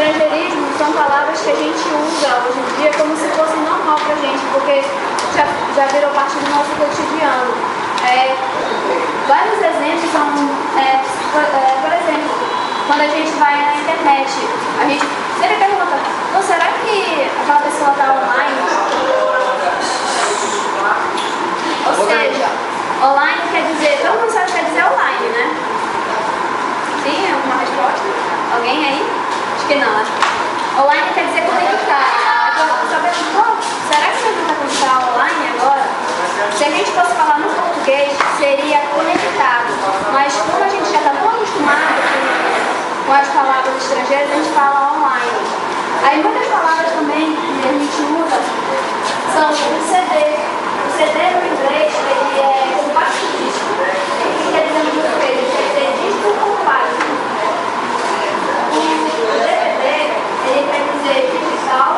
estrangeirismo são palavras que a gente usa hoje em dia como se fosse normal pra gente, porque já virou parte do nosso cotidiano. Vários exemplos são, por exemplo, quando a gente vai na internet, a gente sempre pergunta, será que aquela pessoa está online? Ou seja, online quer dizer, todo mundo sabe o que quer dizer online, né? Sim, é uma resposta? Alguém aí? Acho que não, acho que online quer dizer conectar. Será que você está conectado online agora? Se a gente fosse falar no português, seria conectado. Mas como a gente já está tão acostumado com as palavras estrangeiras, a gente fala online. Aí muitas palavras também que a gente usa são o CD. O CD no inglês, ele é compacto disco. O que quer dizer no português? Ele quer dizer disco compacto. O DVD, ele quer dizer digital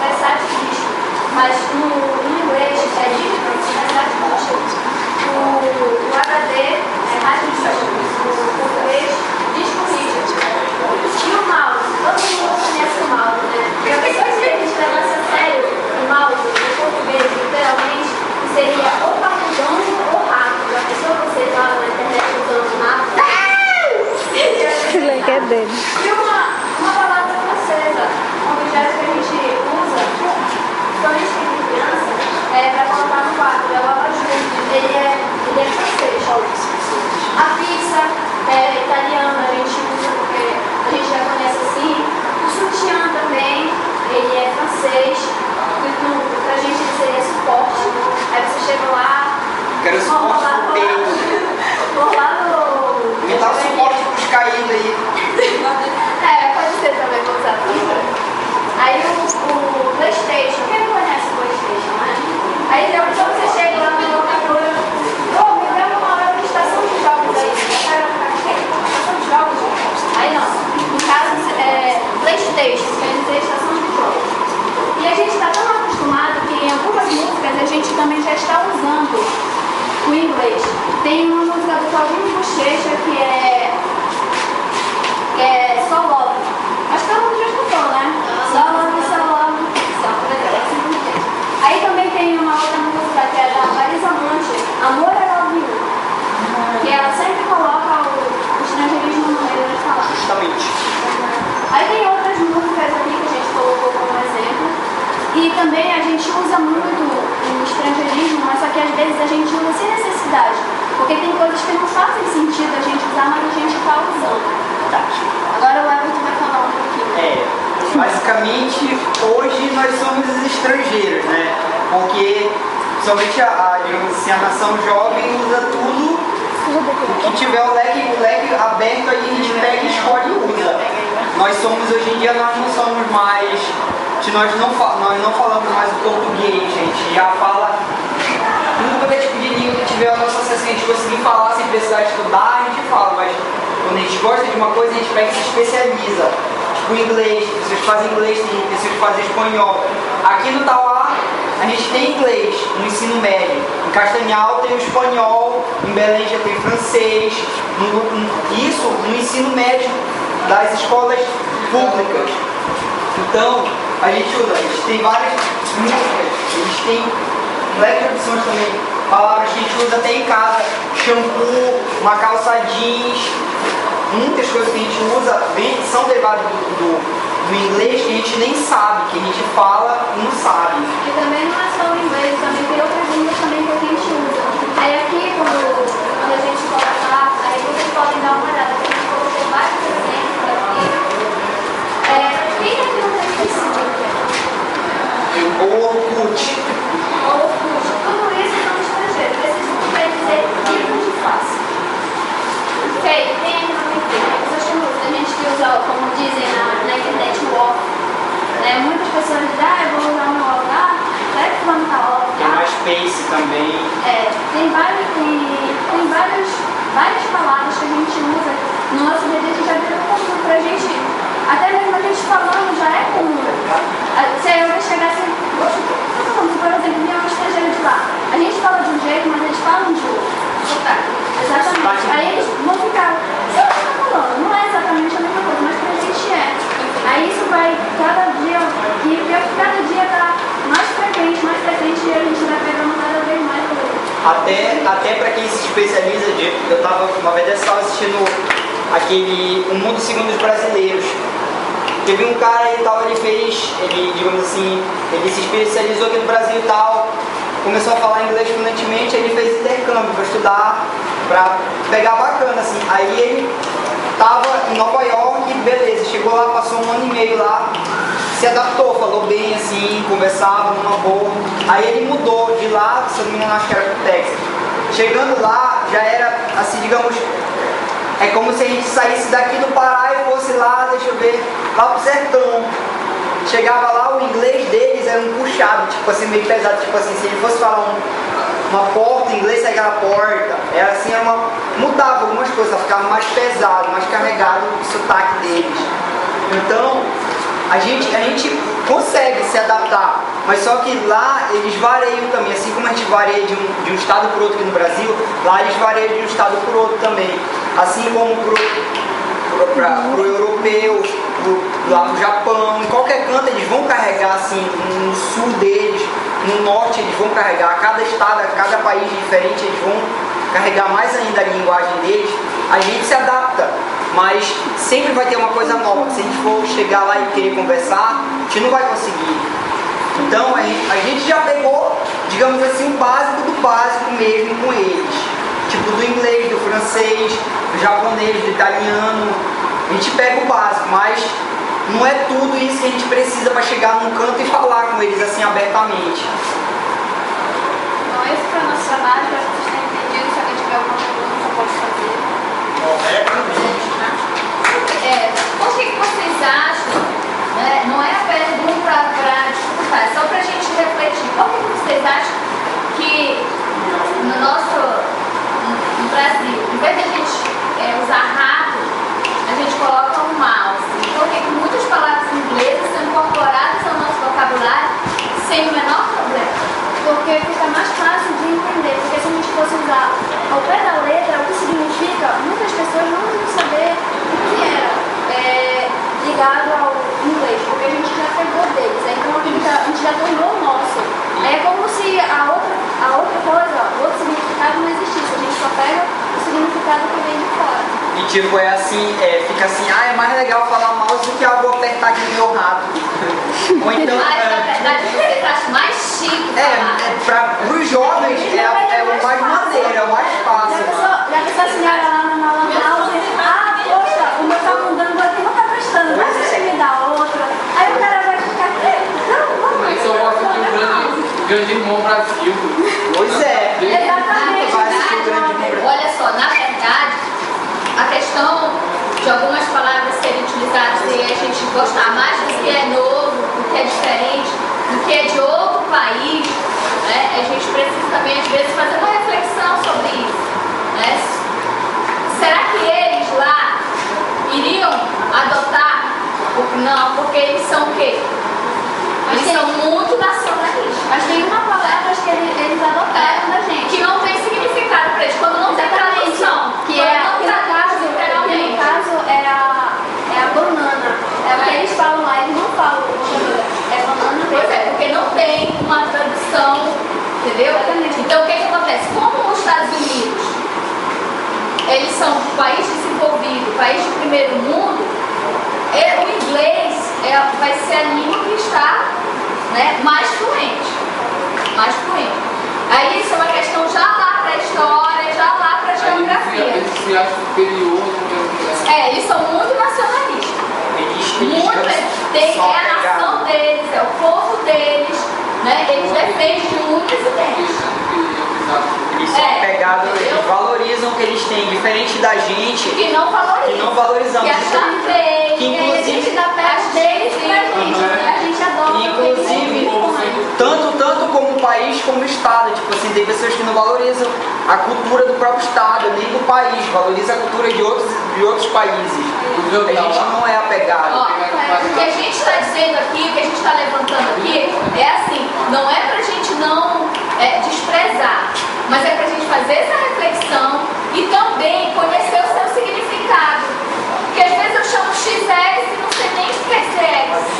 versátil disco. Mas no inglês é digital versátil disco. O HD é rádio disco. O português, disco rígido. E o mouse, todo mundo conhece o mouse, né? E a pessoa que a gente levasse a sério o mouse, o português, literalmente, seria ou parrudão ou rápido. A pessoa que você fala na internet usando rápido. Que é dele. E uma palavra francesa, um objeto que a gente usa, principalmente em criança, para colocar no quadro, é o abajur. Ele é francês. A pizza é italiana, a gente usa porque a gente já conhece assim. O sutiã também, ele é francês. Pra gente ele seria suporte. Aí você chega lá. Quero suporte pro peito. Vou lá no. Me dá o suporte pros caídos aí. Pode ser também, vou usar tudo. Aí o PlayStation, quem não conhece o PlayStation, né? Aí então você chega lá na locadora, me dá uma hora de estação de jogos aí. Estação de jogos? Aí não. No caso, PlayStation, quer dizer estação de jogos. E a gente está tão acostumado que em algumas músicas a gente também já está usando o inglês. Tem uma música do Claudinho Bochecha que é Só Love. Acho que todo mundo já escutou, né? Só Love, Só Love. Aí também tem uma outra música que é da Marisa Monte, Amor é Love You. Que ela sempre coloca o estrangeirismo no meio das palavras. Justamente. Aí tem outras músicas aqui que a gente colocou como exemplo. E também a gente usa muito o estrangeirismo, mas só que às vezes a gente usa sem necessidade. Porque tem coisas que não fazem sentido a gente usar, mas a gente está usando. Tá. Agora o Everton vai falar um pouquinho. Basicamente, hoje nós somos os estrangeiros, né? Porque somente digamos assim, a nação jovem usa tudo o que tiver o leque aberto, aí a gente pega, escolhe e usa. Nós somos, hoje em dia, nós não somos mais, nós não falamos mais o português, a gente já fala tudo quanto é tipo de língua que tiver a nossa acesso, a gente conseguir falar sem precisar estudar, a gente fala, mas quando a gente gosta de uma coisa, a gente pega e se especializa. Tipo inglês, pessoas que fazem inglês, tem pessoas que fazem espanhol. Aqui no Tauá, a gente tem inglês no ensino médio. Em Castanhal tem o espanhol, em Belém já tem francês. Isso no ensino médio das escolas públicas. Então, a gente tem várias músicas, a gente tem leque de opções também, palavras que a gente usa até em casa, shampoo, uma calça jeans, muitas coisas que a gente usa são derivadas do inglês que a gente nem sabe, que a gente fala e não sabe. E também não é só o inglês, também tem outras línguas também que a gente usa. Aí aqui, quando a gente colocar, aí vocês podem dar uma olhada, porque a gente colocou vários exemplos aqui. Quem aqui não tem Facebook? Orkut. Tudo isso são estrangeiros. Facebook quer dizer tipo de face. Ok, tem aqui no LinkedIn. A gente que usa, como dizem na internet, o off. Muitas pessoas dizem, eu vou usar o meu off. Será que vamos estar off? Tem mais Space também. Tem várias palavras que a gente usa no nosso dia a dia, já virou comum pra gente. Até mesmo a gente falando já é comum. Se eu vou chegar assim, por exemplo, minha estrangeira de lá, a gente fala de um jeito, mas eles falam de outro. Exatamente. Aí eles vão ficar, você não está falando, não é exatamente a mesma coisa, mas pra gente é. Aí cada dia, cada dia está mais frequente e a gente vai pegando cada vez mais coisas. Até para quem se especializa, uma vez eu estava assistindo aquele O Mundo Segundo os Brasileiros. Teve um cara e tal, digamos assim, ele se especializou aqui no Brasil e tal, começou a falar inglês fluentemente, ele fez intercâmbio para estudar, para pegar bacana, assim. Aí ele estava em Nova York, beleza, chegou lá, passou 1 ano e meio lá, se adaptou, falou bem assim, conversava numa boa. Aí ele mudou de lá, se eu não me engano, acho que era pro Texas. Chegando lá, já era assim, digamos, é como se a gente saísse daqui do Pará e fosse lá, deixa eu ver, lá pro sertão. Chegava lá, o inglês deles era um puxado, tipo assim, meio pesado, tipo assim, se ele fosse falar uma porta em inglês, saía aquela porta. Era assim, mudava algumas coisas, ficava mais pesado, mais carregado o sotaque deles. Então, a gente consegue se adaptar, mas só que lá eles variam também, assim como a gente varia de um estado para outro aqui no Brasil, lá eles variam de um estado para outro também. Assim como pro europeu, lá no Japão, em qualquer canto eles vão carregar, assim, no sul deles, no norte eles vão carregar, cada estado, cada país diferente eles vão carregar mais ainda a linguagem deles. A gente se adapta, mas sempre vai ter uma coisa nova. Se a gente for chegar lá e querer conversar, a gente não vai conseguir. Então a gente já pegou, digamos assim, o básico do básico mesmo com eles. Tipo do inglês, do francês, do japonês, do italiano. A gente pega o básico, mas não é tudo isso que a gente precisa para chegar num canto e falar com eles assim abertamente. Então esse foi o nosso trabalho, para que vocês tenham entendido. Se alguém tiver alguma pergunta, pode fazer. O que vocês acham, né? Não é a pergunta para disputar, é só para a gente refletir. Por que vocês acham que no Brasil, em vez de a gente usar rato, a gente coloca um mouse? Por que muitas palavras inglesas são incorporadas ao nosso vocabulário sem o menor problema? Porque fica mais fácil de entender, porque se a gente fosse usar ao pé da letra o que significa, muitas pessoas não iam saber o que era ligado ao inglês, porque a gente já pegou deles, então a gente já tornou o nosso. É como se a outra coisa, o outro significado não existisse, a gente só pega o significado que vem de fora. E tipo, é assim, fica assim, é mais legal falar mouse do que eu vou apertar aqui no meu rato. Ou então. Mas na verdade você acha mais chique. Pros jovens é o mais maneiro, é o mais fácil. Já pensou a senhora lá na lan house? Poxa, o meu tá mudando aqui, não tá prestando, mas você me dá outra. Aí o cara vai ficar, não, vamos. Isso eu gosto de um grande irmão Brasil. Pois é. Exatamente. Olha só, na verdade, a questão de algumas palavras serem utilizadas e a gente gostar mais do que é novo, do que é diferente, do que é de outro país, né? A gente precisa também, às vezes, fazer uma reflexão sobre isso, né? Será que eles lá iriam adotar? Não, porque eles são o quê? Eles são muito nacionalistas. Mas tem uma palavra que eles adotaram da gente. Que não tem significado para eles, quando não tem tradução. Que no caso é a banana. É o que eles falam lá, eles não falam é banana mesmo. Pois é, porque não tem uma tradução, entendeu? Exatamente. Então o que acontece? Como os Estados Unidos, eles são um país desenvolvido, país de primeiro mundo, o inglês vai ser a língua que está, né, mais fluente. Mais fluente. Aí isso é uma questão já lá para a história, já lá para a geografia. Eles se acham superior. Eles são muito nacionalistas. É a nação deles, é o povo deles, né? Eles defendem muito esse tempo. Eles são apegados, eles valorizam o que eles têm, diferente da gente Que não valorizam. que não valorizamos. Que acham feio. Que inclusive- A gente dá perto deles pra gente, né? A gente adora. Inclusive, tanto como país como estado, tipo assim, tem pessoas que não valorizam a cultura do próprio estado, nem do país, valoriza a cultura de outros países. A gente não é apegado. Ó, o que a gente está dizendo aqui, o que a gente está levantando aqui, é assim, não é pra gente não desprezar, mas é pra gente fazer essa reflexão e também conhecer o seu significado. Porque às vezes eu chamo XS e não sei nem o que é X.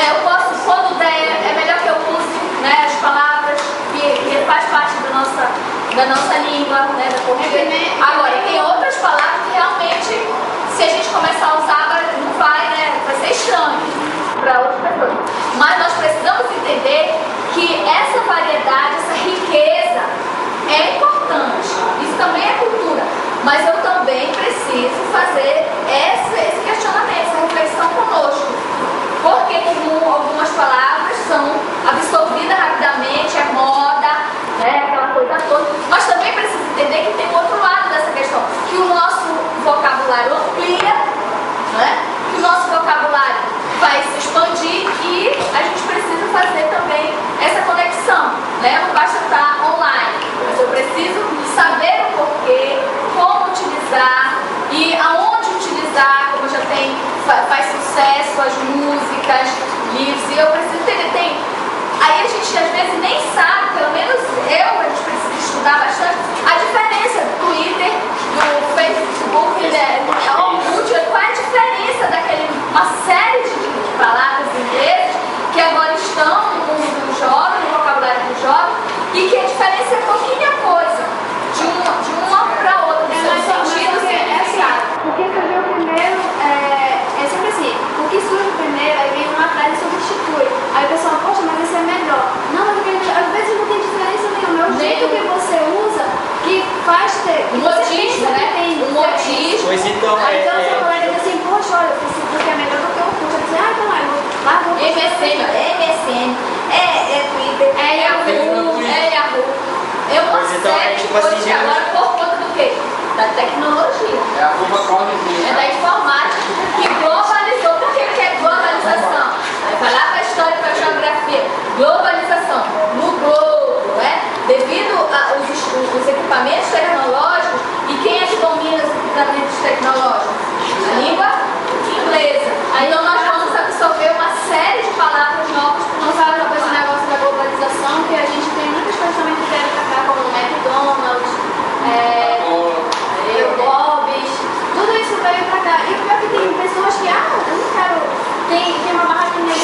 Eu posso, quando der, é melhor que eu use, né, as palavras que faz parte da nossa língua, né, da português. Agora, tem outras palavras que realmente, se a gente começar a usar, não vai, né, vai ser estranho para outras pessoas. Mas nós precisamos entender que essa variedade, essa riqueza é importante. Isso também é cultura. Mas eu também preciso fazer esse questionamento, essa reflexão conosco. Por que algumas palavras são absorvidas rapidamente, é moda, né, aquela coisa toda. Mas também preciso entender que tem um outro lado dessa questão, que o nosso vocabulário amplia, né, que o nosso vocabulário vai se expandir e a gente precisa fazer também essa conexão, né? Não basta estar online, mas eu preciso saber o porquê, como utilizar e aonde utilizar, como já tem, faz sucesso as músicas, livros, e eu preciso entender, aí a gente às vezes nem sabe, pelo menos a gente precisa estudar bastante, a diferença do Twitter, do Facebook, qual é a diferença uma série de palavras inglesas que agora estão no mundo do jovem, no vocabulário do jovem, e que a diferença é pouquinha coisa, de uma para outra, no seu sentido significado. O que surgiu primeiro é sempre assim, o que surge primeiro, aí vem uma frase e substitui. Aí o pessoal, poxa, mas esse é melhor. Não, mas às vezes não tem diferença nenhuma, é o jeito que você usa que faz ter. Um modismo, né? Um modismo. Pois então, aí então seu colega diz assim, poxa, olha, eu preciso porque é melhor do que o curso. Eu disse, então lá vou MSN, Twitter, Yahoo. Eu não Pois então, sei tipo hoje assim, agora por conta do quê? Da tecnologia. É arroba Claudezinha. É da informática que globalizou. Por que é globalização? Aí vai lá para a história, para a geografia. Globalização. No globo, né? Devido aos equipamentos tecnológicos, e quem é que domina os equipamentos tecnológicos? A língua inglesa. Aí então nós vamos absorver uma série de palavras novas. Não fala sobre esse negócio da globalização, que a gente tem muitas coisas também que vieram pra cá, como o McDonald's, Bob's, tudo isso veio pra cá. E o pior é que tem pessoas que, eu não quero, tem uma barraquinha de